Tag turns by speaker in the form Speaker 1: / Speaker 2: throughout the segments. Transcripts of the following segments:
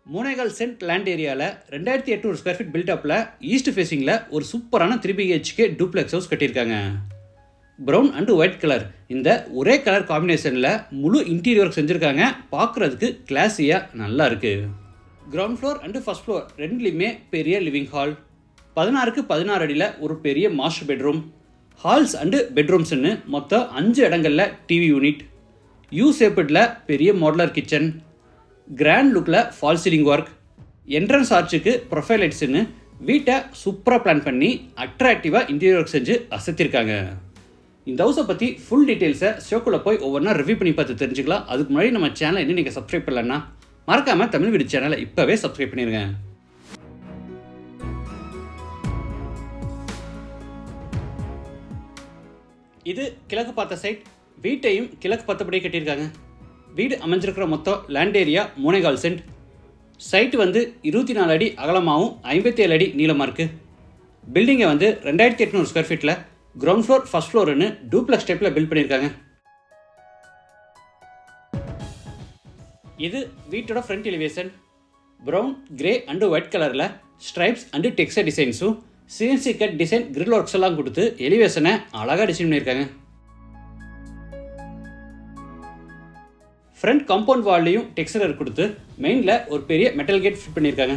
Speaker 1: மூணேகால் cent land ஏரியாவில் 2800 square feet பில்டப்பில் east ஃபேஸிங்கில் ஒரு சூப்பரான 3 BHK டூப்ளெக்ஸ் ஹவுஸ் கட்டியிருக்காங்க. ப்ரௌன் அண்டு ஒயிட் கலர் இந்த ஒரே கலர் காம்பினேஷனில் முழு இன்டீரியர் ஒர்க் செஞ்சுருக்காங்க. பார்க்குறதுக்கு கிளாஸியாக நல்லா இருக்குது. Ground floor and first floor ரெண்டுலேயுமே பெரிய லிவிங் ஹால், 16க்கு 16 அடியில் ஒரு பெரிய மாஸ்டர் பெட்ரூம், ஹால்ஸ் அண்டு பெட்ரூம்ஸ்ன்னு மொத்தம் 5 இடங்களில் டிவி யூனிட், யூ ஷேப்பில் பெரிய மாடுலர் கிச்சன், கிராண்ட் லுக்கில் ஃபால் சீலிங் ஒர்க், என்ட்ரன்ஸ் ஆர்ச்சுக்கு ப்ரொஃபைல் லைட்ஸ்ன்னு வீட்டை சூப்பராக பிளான் பண்ணி அட்ராக்டிவாக இன்டீரியர் ஒர்க் செஞ்சு அசத்திருக்காங்க. இந்த ஹவுஸை பற்றி ஃபுல் டீட்டெயில்ஸை ஷோக்குள்ளே போய் ஒவ்வொன்றா ரிவ்யூ பண்ணி பார்த்து தெரிஞ்சுக்கலாம். அதுக்கு முன்னாடி நம்ம சேனலை இன்னும் நீங்கள் சப்ஸ்கிரைப் பண்ணலன்னா மறக்காமல் தமிழ் வீடு சேனலை இப்போவே சப்ஸ்கிரைப் பண்ணிடுங்க. இது கிழக்கு பார்த்த சைட். வீட்டையும் கிழக்கு பார்த்தபடியே கட்டியிருக்காங்க. வீடு அமைஞ்சிருக்கிற மொத்தம் லேண்ட் ஏரியா 3.25 சென்ட். சைட்டு 24 அடி அகலமாகவும் 57 அடி நீளமாக இருக்குது. பில்டிங்கை 2800 ஸ்கொயர் ஃபீட்டில் கிரவுண்ட் ஃப்ளோர் ஃபஸ்ட் ஃப்ளோர்னு டூப்ளெக்ஸ் டைப்பில் பில்ட் பண்ணியிருக்காங்க. இது வீட்டோட front elevation. Brown, grey and white கலரில் ஸ்ட்ரைப்ஸ் அண்டு டெக்ஸ்டர் டிசைன்ஸும் CNC cut design grill works எல்லாம் கொடுத்து எலிவேஷனை அழகாக டிசைன் பண்ணியிருக்காங்க. ஃப்ரண்ட் காம்பவுண்ட் வால்லையும் டெக்ஸ்சர் கொடுத்து மெயினில் ஒரு பெரிய மெட்டல் கேட் ஃபிட் பண்ணியிருக்காங்க.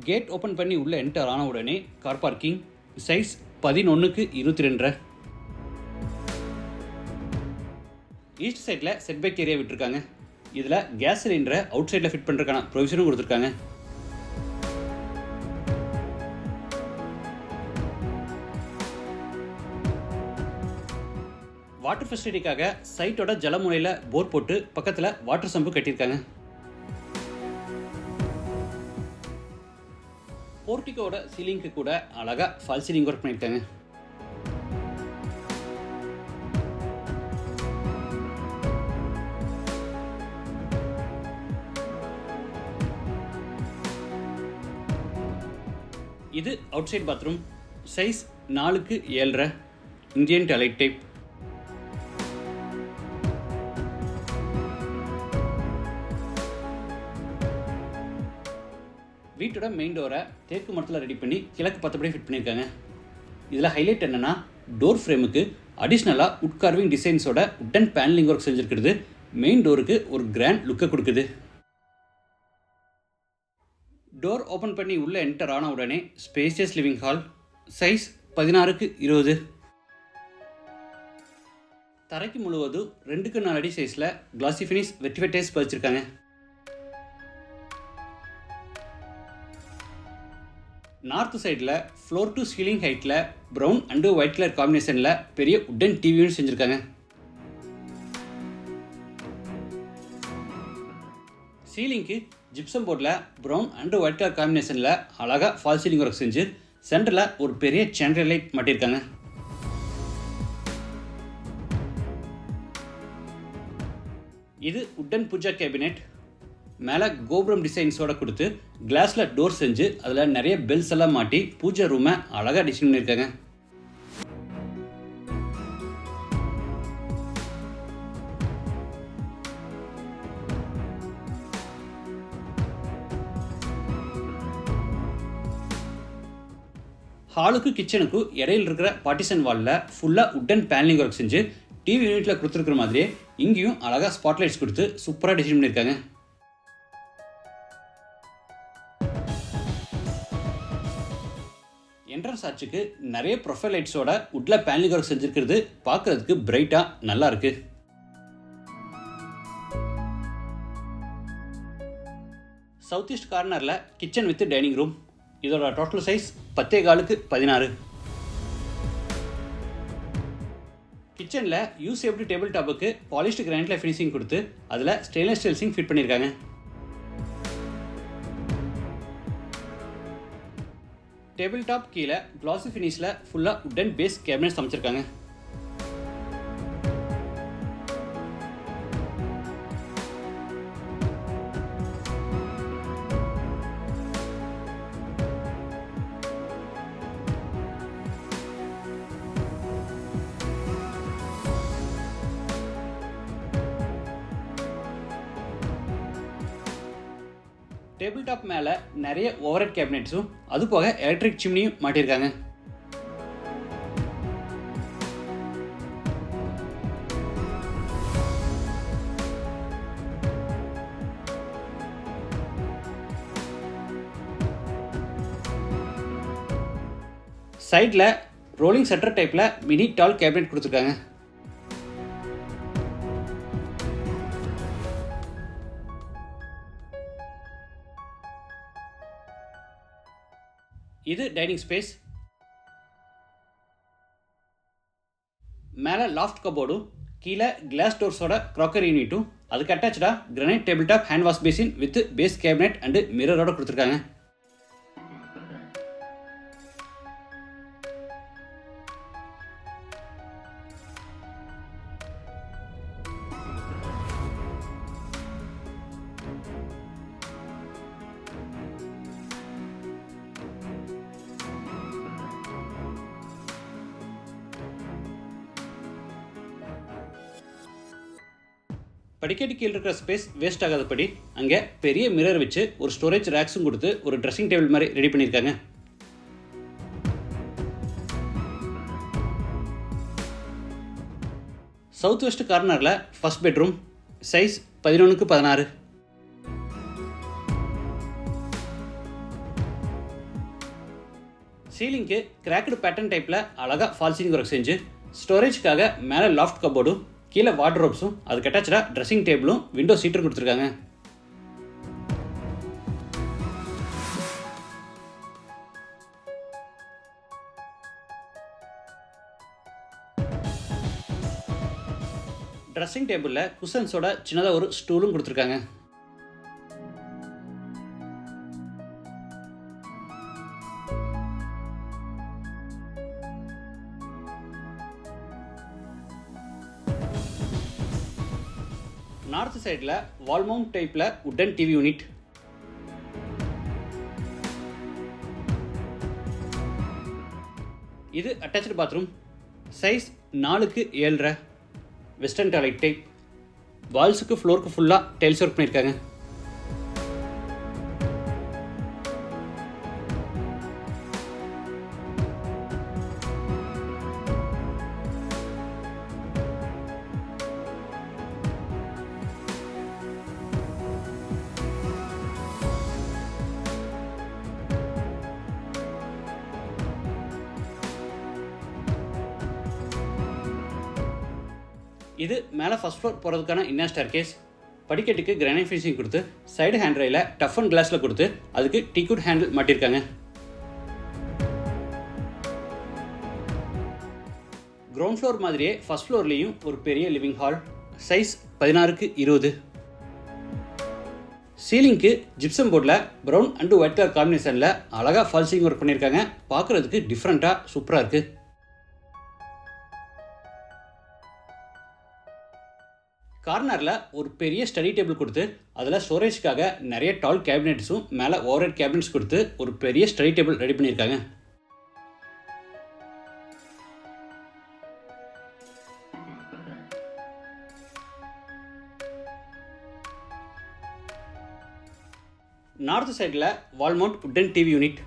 Speaker 1: கேட் ஓப்பன் பண்ணி உள்ளே என்டர் ஆன உடனே கார் பார்க்கிங், சைஸ் 11க்கு 22. ஈஸ்ட் சைடில் செட்பேக் ஏரியா விட்டுருக்காங்க. இதில் கேஸ் சிலிண்டரை அவுட் சைடில் ஃபிட் பண்ணுறதுக்கான ப்ரொவிஷனும் கொடுத்துருக்காங்க. வாட்டர் ஃபெசிலிட்டிக்காக சைட்டோட ஜலமுனையில் போர் போட்டு பக்கத்தில் வாட்டர் சம்பு கட்டியிருக்காங்க. போர்ட்டிக்கோட சீலிங்க்கு கூட அழகாக ஃபால் சீலிங் ஒர்க் பண்ணியிருக்காங்க. இது அவுட் சைட் பாத்ரூம். சைஸ் 4க்கு 7.5, இந்தியன் டாய்லெட் டைப். வீட்டோட மெயின் டோரை தேக்கு மரத்தில் ரெடி பண்ணி கிழக்கு பார்த்தபடி ஃபிட் பண்ணியிருக்காங்க. இதில் ஹைலைட் என்னென்னா டோர் ஃப்ரேமுக்கு அடிஷ்னலாக உட் கார்விங் டிசைன்ஸோட உட்டன் பேனலிங் ஒர்க் செஞ்சுருக்கிறது மெயின் டோருக்கு ஒரு கிராண்ட் லுக்கை கொடுக்குது. டோர் ஓப்பன் பண்ணி உள்ளே என்டர் ஆன உடனே ஸ்பேசியஸ் லிவிங் ஹால். சைஸ் 16க்கு 20. தரைக்கு முழுவதும் 2க்கு 4 அடி சைஸில் கிளாசி ஃபினிஷ் வெட்டிஃபை டைல்ஸ் பதிச்சிருக்காங்க. நார்த் சைடில் ஃப்ளோர் டு சீலிங் ஹைட்டில் ப்ரௌன் அண்டு ஒயிட் கலர் காம்பினேஷனில் பெரிய உட்டன் டிவியும் செஞ்சுருக்காங்க. சீலிங்க்கு ஜிப்சம் போர்டில் ப்ரௌன் அண்டு ஒயிட் கலர் காம்பினேஷனில் அழகாக ஃபால் சீலிங் ஒர்க் செஞ்சு சென்டரில் ஒரு பெரிய சாண்டல் லைட் மாட்டியிருக்காங்க. இது உட்டன் பூஜா கேபினெட். மேலே கோபுரம் டிசைன்ஸோடு கொடுத்து கிளாஸில் டோர் செஞ்சு அதில் நிறைய பெல்ஸ் எல்லாம் மாட்டி பூஜை ரூமை அழகாக டிசைன் பண்ணியிருக்காங்க. ஹாலுக்கு கிச்சனுக்கும் இடையில் இருக்கிற பார்ட்டிஷன் வாலில் ஃபுல்லாக உட்டன் பேனலிங் ஒர்க் செஞ்சு டிவி யூனிட்டில் கொடுத்துருக்குற மாதிரியே இங்கேயும் அழகாக ஸ்பாட்லைட்ஸ் கொடுத்து சூப்பராக டிசைன் பண்ணியிருக்காங்க. என்ட்ரன்ஸ் ஆர்ச்சுக்கு நிறைய ப்ரொஃபைல் லைட்ஸோட உட்டில் பேனலிங் ஒர்க் செஞ்சுருக்கிறது பார்க்குறதுக்கு பிரைட்டாக நல்லா இருக்குது. சவுத் ஈஸ்ட் கார்னரில் கிச்சன் வித் டைனிங் ரூம். இதோட டோட்டல் சைஸ் 10.4க்கு 16. கிச்சனில் யூ ஷேப்டு டேபிள் டாப்புக்கு பாலிஷ்டு கிரானைட்டில் ஃபினிஷிங் கொடுத்து அதில் ஸ்டெயின்லெஸ் ஸ்டீல் சிங்க் ஃபிட் பண்ணியிருக்காங்க. டேபிள் டாப் கீழே கிளாசி ஃபினிஷில் ஃபுல்லாக உட்டன் பேஸ் கேபினட்ஸ் அமைச்சிருக்காங்க. டேபிள் டாப் மேலே நிறைய ஓவர்ஹெட் கேபினெட்ஸும் அது போக எலக்ட்ரிக் சிம்னியும் மாட்டியிருக்காங்க. சைடில் ரோலிங் ஷட்டர் டைப்பில் மினி டால் கேபினெட் கொடுத்துருக்காங்க. இது டைனிங் ஸ்பேஸ். மேலே லாஃப்ட் கபோர்டும் கீழே கிளாஸ் டோர்ஸோட க்ராக்கரி யூனிட்டும் அதுக்கு அட்டாச்சாக granite table top hand wash basin with base cabinet and மிரரோட கொடுத்துருக்காங்க. படிக்கட்டு கீழே இருக்கிற ஸ்பேஸ் வேஸ்ட் ஆகாதபடி அங்கே பெரிய மிரர் வச்சு ஒரு ஸ்டோரேஜ் ரேக்ஸும் கொடுத்து ஒரு ட்ரெஸ்ஸிங் டேபிள் மாதிரி ரெடி பண்ணியிருக்காங்க. சவுத் வெஸ்ட் கார்னரில் ஃபர்ஸ்ட் பெட்ரூம், சைஸ் 11x16. சீலிங்க்கு கிராக்டு பேட்டர்ன் டைப்பில் அழகாக ஃபால் சீலிங் ஒர்க் செஞ்சு ஸ்டோரேஜ்க்காக மேலே லாஃப்ட் கபோர்டும் கீழே வார்ட்ரோப்ஸும் அதுக்கு அட்டாச்சாக ட்ரெஸ்ஸிங் டேபிளும் விண்டோ சீட்டரும் கொடுத்துருக்காங்க. ட்ரெஸ்ஸிங் டேபிளில் குஷன்ஸோட சின்னதாக ஒரு ஸ்டூலும் கொடுத்துருக்காங்க. நார்த் சைடில் வால் மவுண்ட் டைப்பில் உட்டன் டிவி யூனிட். இது attached bathroom, size 4x7. Western toilet type. வால்ஸுக்கு ஃப்ளோருக்கு ஃபுல்லாக டைல்ஸ் ஒர்க் பண்ணியிருக்காங்க. இது மேலே ஃபர்ஸ்ட் ஃப்ளோர் போகிறதுக்கான இன்னர் ஸ்டேர்கேஸ். படிக்கட்டுக்கு கிரானைட் ஃபினிஷிங் கொடுத்து சைடு ஹேண்ட் ரயில டஃப் அண்ட் கிளாஸில் கொடுத்து அதுக்கு டீக்குட் ஹேண்டில் மாட்டியிருக்காங்க. கிரவுண்ட் ஃப்ளோர் மாதிரியே ஃபர்ஸ்ட் ஃப்ளோர்லேயும் ஒரு பெரிய லிவிங் ஹால், சைஸ் 16x20. சீலிங்க்கு ஜிப்சம் போர்டில் ப்ரௌன் அண்டு ஒயிட் கலர் காம்பினேஷனில் அழகாக ஃபால் சீலிங் ஒர்க் பண்ணியிருக்காங்க. பார்க்குறதுக்கு டிஃப்ரெண்ட்டாக சூப்பராக இருக்குது. கார்னரில் ஒரு பெரிய ஸ்டடி டேபிள் கொடுத்து அதில் ஸ்டோரேஜ்க்காக நிறைய டால் கேபினெட்ஸும் மேலே ஓவர்ஹெட் கேபினெட்ஸ் கொடுத்து ஒரு பெரிய ஸ்டடி டேபிள் ரெடி பண்ணியிருக்காங்க. நார்த் சைடில் wall mount wooden TV unit.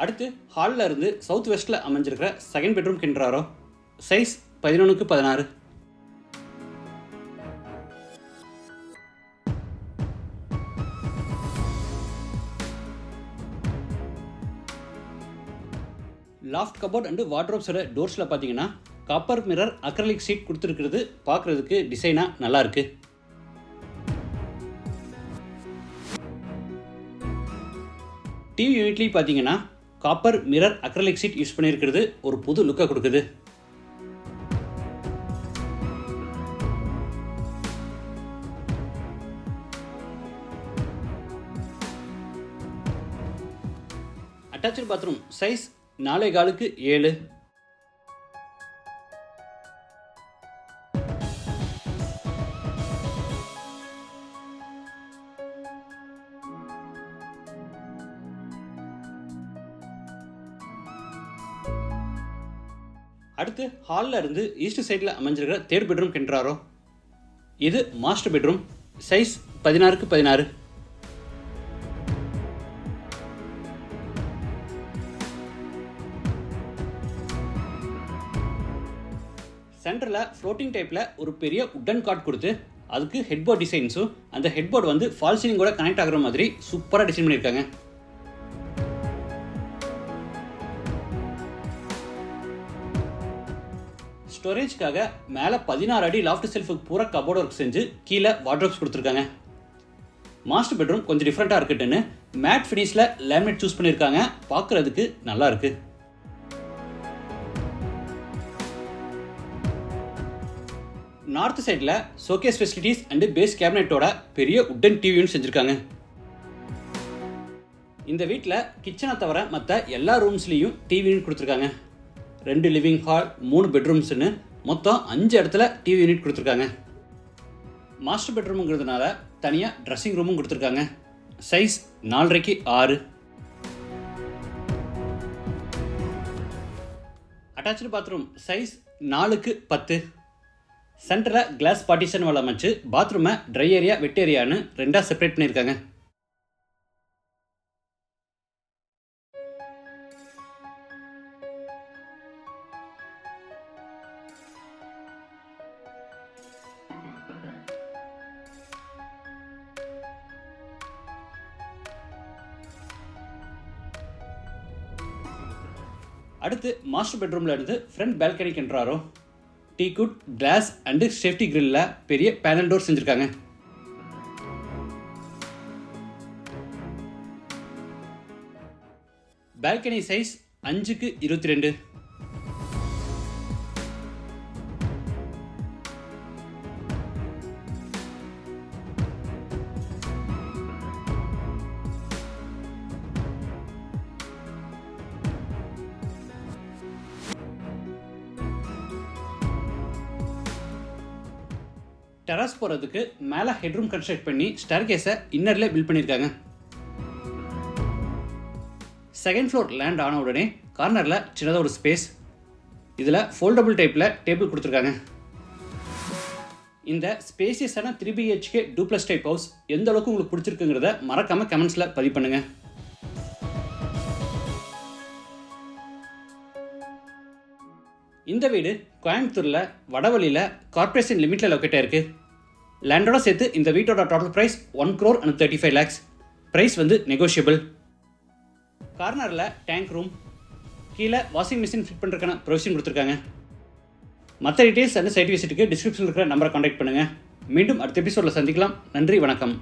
Speaker 1: அடுத்து ஹாலில் இருந்து சவுத் வெஸ்ட்டில் அமைஞ்சிருக்கிற செகண்ட் பெட்ரூம் கிண்டாரோ, size 11x16. Loft cupboard and வார்ட்ரோப்ஸோட டோர்ஸில் பார்த்தீங்கன்னா காப்பர் மிரர் அக்ரலிக் சீட் கொடுத்துருக்கிறது பார்க்குறதுக்கு டிசைனாக நல்லாயிருக்கு. டிவி யூனிட்லேயும் பார்த்தீங்கன்னா copper mirror acrylic sheet use பண்ணியிருக்கிறது ஒரு புது லுக்கை கொடுக்குது. Attach bathroom, size 4x4. அடுத்து ஹாலில் இருந்து ஈஸ்ட் சைடில் அமைஞ்சிருக்கிற தேர்ட் பெட்ரூம் கிண்டாரோ. இது மாஸ்டர் பெட்ரூம், சைஸ் 16க்கு 16. சென்டரில் ஃப்ளோட்டிங் டைப்பில் ஒரு பெரிய உட்டன் காட் கொடுத்து அதுக்கு ஹெட்போர்ட் டிசைன்ஸும், அந்த ஹெட்போர்ட் வந்து ஃபால் சீலிங் கூட கனெக்ட் ஆகிற மாதிரி சூப்பராக டிசைன் பண்ணியிருக்காங்க. ஸ்டோரேஜ்க்காக மேலே 16 அடி லாஃப்ட் செல்ஃபுக்கு பூரா கபோர்ட் ஒர்க் செஞ்சு கீழே வார்ட்ரோப்ஸ் கொடுத்துருக்காங்க. மாஸ்டர் பெட்ரூம் கொஞ்சம் டிஃப்ரெண்ட்டாக இருக்கட்டுன்னு மேட் ஃபினிஷில் லேமினேட் சூஸ் பண்ணியிருக்காங்க. பார்க்குறதுக்கு நல்லா இருக்கு. நார்த் சைடில் ஷோகேஸ் ஃபெசிலிட்டிஸ் அண்டு பேஸ் கேபினெட்டோட பெரிய உட்டன் டிவியும் செஞ்சுருக்காங்க. இந்த வீட்டில் கிச்சனை தவிர மற்ற எல்லா ரூம்ஸ்லேயும் டிவி யூனிட் கொடுத்துருக்காங்க. 2 லிவிங் ஹால், 3 பெட்ரூம்ஸ்னு மொத்தம் 5 இடத்துல டிவி யூனிட் கொடுத்துருக்காங்க. மாஸ்டர் பெட்ரூமுங்கிறதுனால தனியாக ட்ரெஸ்ஸிங் ரூமும் கொடுத்துருக்காங்க. சைஸ் 4.5க்கு 6. அட்டாச்சு பாத்ரூம் சைஸ் 4க்கு 10. சென்டரில் கிளாஸ் பார்ட்டிஷன் அமைச்சு பாத்ரூமை ட்ரை ஏரியா, வெட் ஏரியான்னு 2ஆக செப்பரேட் பண்ணியிருக்காங்க. அடுத்து மாஸ்டர் பெட்ரூமில் இருந்து ஃப்ரண்ட் பால்கனிக்கு என்ட்ராரோ டீக்குட், கிளாஸ் அண்டு சேஃப்டி கிரில்ல பெரிய பேனல் டோர் செஞ்சுருக்காங்க. பால்கனி சைஸ் 5க்கு 22. டெராஸ் போகிறதுக்கு மேலே ஹெட்ரூம் கன்ஸ்ட்ரக்ட் பண்ணி ஸ்டேர்கேஸை இன்னரில் பில்ட் பண்ணியிருக்காங்க. செகண்ட் ஃப்ளோர் லேண்ட் ஆன உடனே கார்னரில் சின்னதாக ஒரு ஸ்பேஸ், இதில் ஃபோல்டபுள் டைப்பில் டேபிள் கொடுத்துருக்காங்க. இந்த ஸ்பேசியஸான 3 BHK டூப்ளஸ் டைப் ஹவுஸ் எந்த அளவுக்கு உங்களுக்கு பிடிச்சிருக்குங்கிறத மறக்காமல் கமெண்ட்ஸில் பதிவு பண்ணுங்கள். இந்த வீடு கோயம்புத்தூரில் வடவழியில் கார்ப்பரேஷன் லிமிட்டில் லொக்கேட் ஆயிருக்கு. லேண்டோட சேர்த்து இந்த வீட்டோட டோட்டல் ப்ரைஸ் 1,35 lakhs. ப்ரைஸ் வந்து நெகோஷியபிள். கார்னரில் டேங்க் ரூம், கீழே வாஷிங் மிஷின் ஃபிட் பண்ணுறதுக்கான ப்ரொவிஷன் கொடுத்துருக்காங்க. மற்ற டீட்டெயில்ஸ் அண்ட் சைட் விசிட்டுக்கு டிஸ்கிரிப்ஷனில் இருக்கிற நம்பரை கான்டாக்ட் பண்ணுங்கள். மீண்டும் அடுத்த எபிசோடில் சந்திக்கலாம். நன்றி, வணக்கம்.